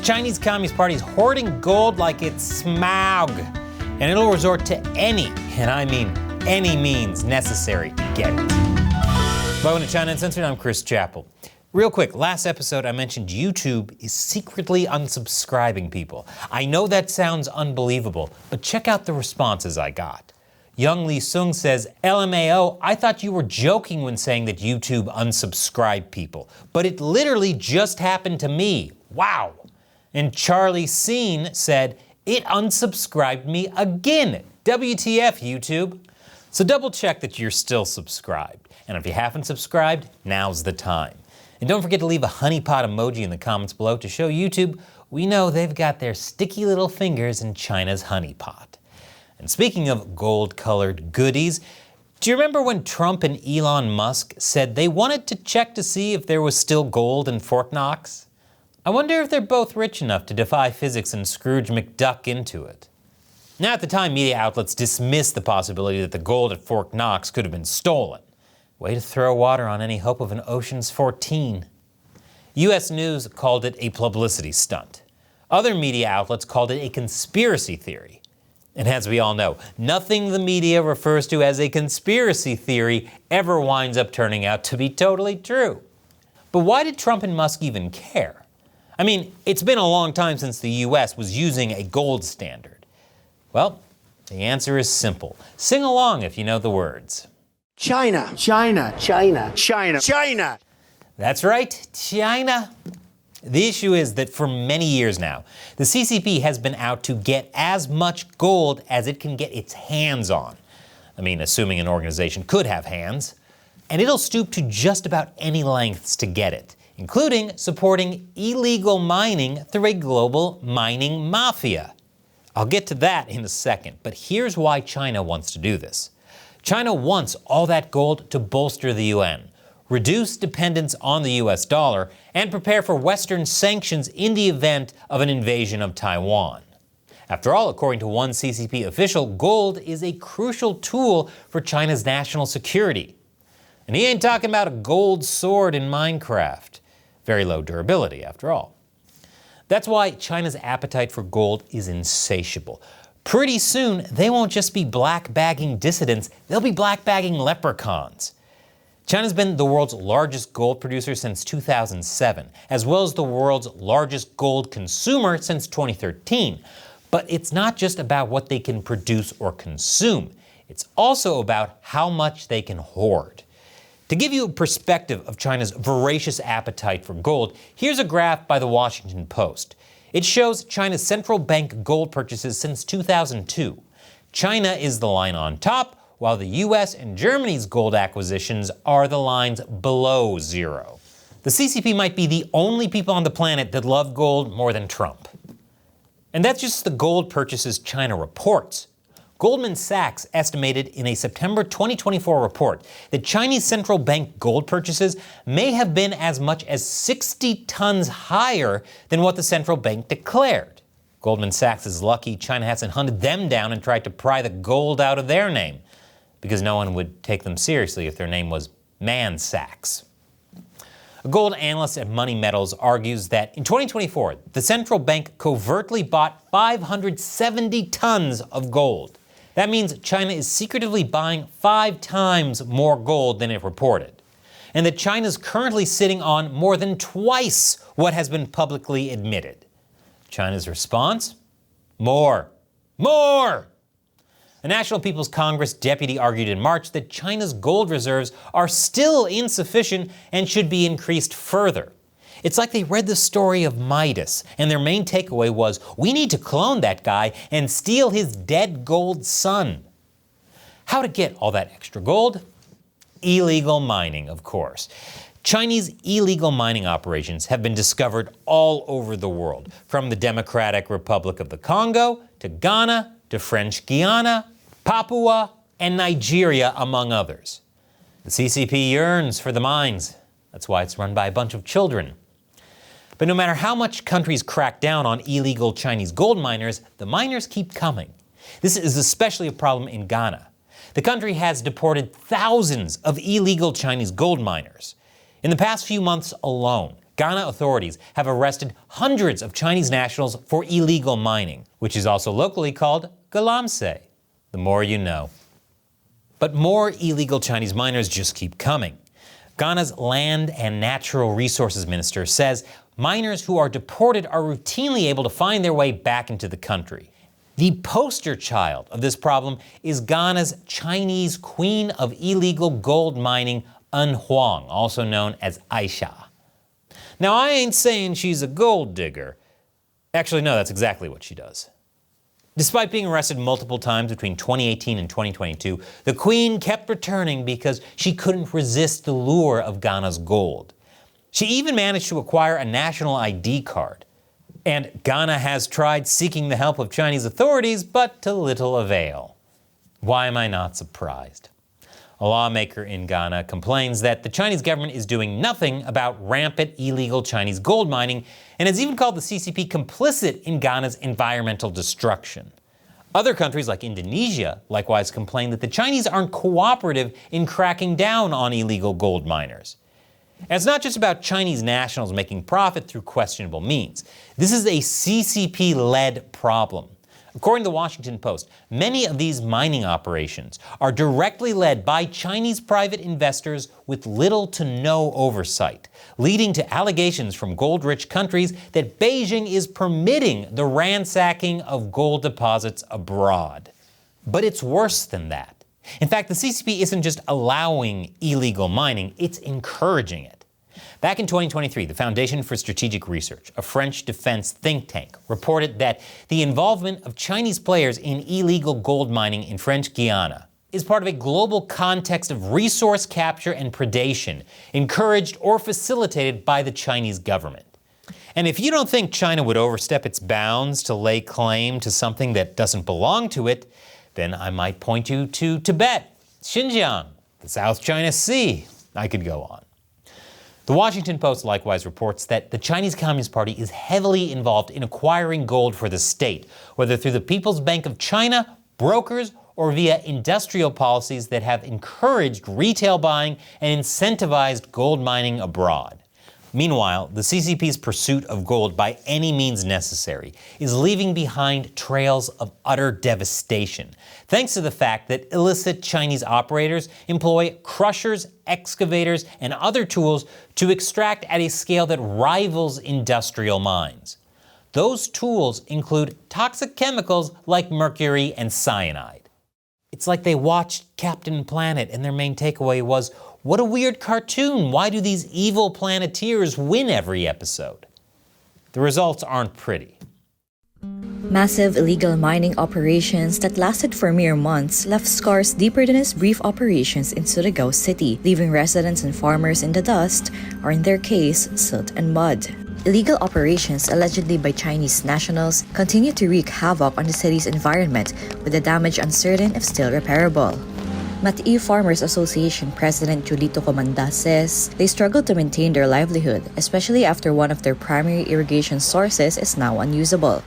Chinese Communist Party is hoarding gold like it's Smaug, and it'll resort to any, and I mean any means necessary to get it. Welcome to China Uncensored, I'm Chris Chappell. Real quick, last episode I mentioned YouTube is secretly unsubscribing people. I know that sounds unbelievable, but check out the responses I got. Young Lee Sung says, LMAO, I thought you were joking when saying that YouTube unsubscribed people, but it literally just happened to me. Wow. And Charlie Scene said, it unsubscribed me again. WTF, YouTube. So double check that you're still subscribed. And if you haven't subscribed, now's the time. And don't forget to leave a honeypot emoji in the comments below to show YouTube we know they've got their sticky little fingers in China's honeypot. And speaking of gold-colored goodies, do you remember when Trump and Elon Musk said they wanted to check to see if there was still gold in Fort Knox? I wonder if they're both rich enough to defy physics and Scrooge McDuck into it. Now, at the time, media outlets dismissed the possibility that the gold at Fort Knox could have been stolen. Way to throw water on any hope of an Ocean's 14. U.S. News called it a publicity stunt. Other media outlets called it a conspiracy theory. And as we all know, nothing the media refers to as a conspiracy theory ever winds up turning out to be totally true. But why did Trump and Musk even care? I mean, it's been a long time since the U.S. was using a gold standard. Well, the answer is simple. Sing along if you know the words. China, China, China, China, China. That's right, China. The issue is that for many years now, the CCP has been out to get as much gold as it can get its hands on. I mean, assuming an organization could have hands. And it'll stoop to just about any lengths to get it, including supporting illegal mining through a global mining mafia. I'll get to that in a second, but here's why China wants to do this. China wants all that gold to bolster the UN, reduce dependence on the US dollar, and prepare for Western sanctions in the event of an invasion of Taiwan. After all, according to one CCP official, gold is a crucial tool for China's national security. And he ain't talking about a gold sword in Minecraft. Very low durability, after all. That's why China's appetite for gold is insatiable. Pretty soon, they won't just be black-bagging dissidents, they'll be black-bagging leprechauns. China's been the world's largest gold producer since 2007, as well as the world's largest gold consumer since 2013. But it's not just about what they can produce or consume. It's also about how much they can hoard. To give you a perspective of China's voracious appetite for gold, here's a graph by the Washington Post. It shows China's central bank gold purchases since 2002. China is the line on top, while the US and Germany's gold acquisitions are the lines below zero. The CCP might be the only people on the planet that love gold more than Trump. And that's just the gold purchases China reports. Goldman Sachs estimated in a September 2024 report that Chinese central bank gold purchases may have been as much as 60 tons higher than what the central bank declared. Goldman Sachs is lucky China hasn't hunted them down and tried to pry the gold out of their name, because no one would take them seriously if their name was Man Sachs. A gold analyst at Money Metals argues that in 2024, the central bank covertly bought 570 tons of gold. That means China is secretively buying 5 times more gold than it reported, and that China's currently sitting on more than twice what has been publicly admitted. China's response? More. More! A National People's Congress deputy argued in March that China's gold reserves are still insufficient and should be increased further. It's like they read the story of Midas, and their main takeaway was, we need to clone that guy and steal his dead gold son. How to get all that extra gold? Illegal mining, of course. Chinese illegal mining operations have been discovered all over the world, from the Democratic Republic of the Congo to Ghana to French Guiana, Papua, and Nigeria, among others. The CCP yearns for the mines. That's why it's run by a bunch of children. But no matter how much countries crack down on illegal Chinese gold miners, the miners keep coming. This is especially a problem in Ghana. The country has deported thousands of illegal Chinese gold miners. In the past few months alone, Ghana authorities have arrested hundreds of Chinese nationals for illegal mining, which is also locally called galamsey. The more you know. But more illegal Chinese miners just keep coming. Ghana's Land and Natural Resources Minister says miners who are deported are routinely able to find their way back into the country. The poster child of this problem is Ghana's Chinese queen of illegal gold mining, Huang, also known as Aisha. Now, I ain't saying she's a gold digger. Actually, no, that's exactly what she does. Despite being arrested multiple times between 2018 and 2022, the Queen kept returning because she couldn't resist the lure of Ghana's gold. She even managed to acquire a national ID card. And Ghana has tried seeking the help of Chinese authorities, but to little avail. Why am I not surprised? A lawmaker in Ghana complains that the Chinese government is doing nothing about rampant illegal Chinese gold mining and has even called the CCP complicit in Ghana's environmental destruction. Other countries like Indonesia likewise complain that the Chinese aren't cooperative in cracking down on illegal gold miners. And it's not just about Chinese nationals making profit through questionable means. This is a CCP-led problem. According to the Washington Post, many of these mining operations are directly led by Chinese private investors with little to no oversight, leading to allegations from gold-rich countries that Beijing is permitting the ransacking of gold deposits abroad. But it's worse than that. In fact, the CCP isn't just allowing illegal mining, it's encouraging it. Back in 2023, the Foundation for Strategic Research, a French defense think tank, reported that the involvement of Chinese players in illegal gold mining in French Guiana is part of a global context of resource capture and predation, encouraged or facilitated by the Chinese government. And if you don't think China would overstep its bounds to lay claim to something that doesn't belong to it, then I might point you to Tibet, Xinjiang, the South China Sea. I could go on. The Washington Post likewise reports that the Chinese Communist Party is heavily involved in acquiring gold for the state, whether through the People's Bank of China, brokers, or via industrial policies that have encouraged retail buying and incentivized gold mining abroad. Meanwhile, the CCP's pursuit of gold by any means necessary is leaving behind trails of utter devastation, thanks to the fact that illicit Chinese operators employ crushers, excavators, and other tools to extract at a scale that rivals industrial mines. Those tools include toxic chemicals like mercury and cyanide. It's like they watched Captain Planet and their main takeaway was, what a weird cartoon, why do these evil planeteers win every episode? The results aren't pretty. Massive illegal mining operations that lasted for mere months left scars deeper than his brief operations in Surigao City, leaving residents and farmers in the dust, or in their case, silt and mud. Illegal operations allegedly by Chinese nationals continue to wreak havoc on the city's environment, with the damage uncertain if still repairable. Mati Farmers Association President Julito Comanda says they struggle to maintain their livelihood, especially after one of their primary irrigation sources is now unusable.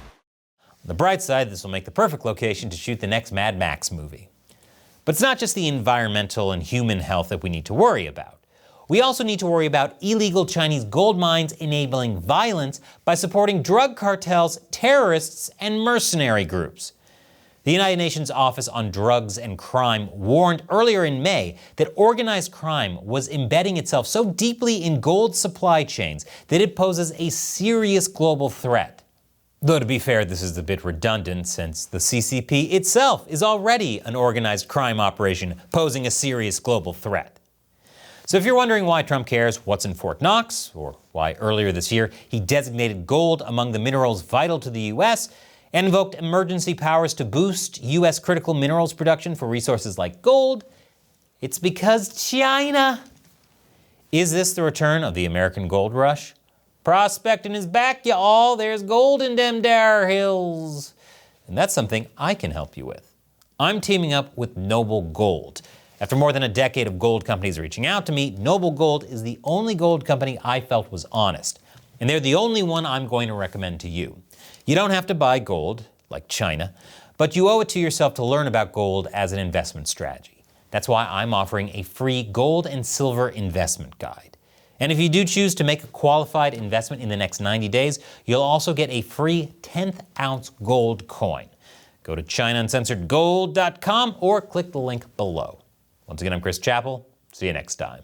On the bright side, this will make the perfect location to shoot the next Mad Max movie. But it's not just the environmental and human health that we need to worry about. We also need to worry about illegal Chinese gold mines enabling violence by supporting drug cartels, terrorists, and mercenary groups. The United Nations Office on Drugs and Crime warned earlier in May that organized crime was embedding itself so deeply in gold supply chains that it poses a serious global threat. Though to be fair, this is a bit redundant since the CCP itself is already an organized crime operation posing a serious global threat. So if you're wondering why Trump cares what's in Fort Knox, or why earlier this year he designated gold among the minerals vital to the U.S., and invoked emergency powers to boost U.S. critical minerals production for resources like gold, it's because China. Is this the return of the American gold rush? Prospecting is back, y'all. There's gold in them dar hills. And that's something I can help you with. I'm teaming up with Noble Gold. After more than a decade of gold companies reaching out to me, Noble Gold is the only gold company I felt was honest. And they're the only one I'm going to recommend to you. You don't have to buy gold, like China, but you owe it to yourself to learn about gold as an investment strategy. That's why I'm offering a free gold and silver investment guide. And if you do choose to make a qualified investment in the next 90 days, you'll also get a free 10th ounce gold coin. Go to ChinaUncensoredGold.com or click the link below. Once again, I'm Chris Chappell. See you next time.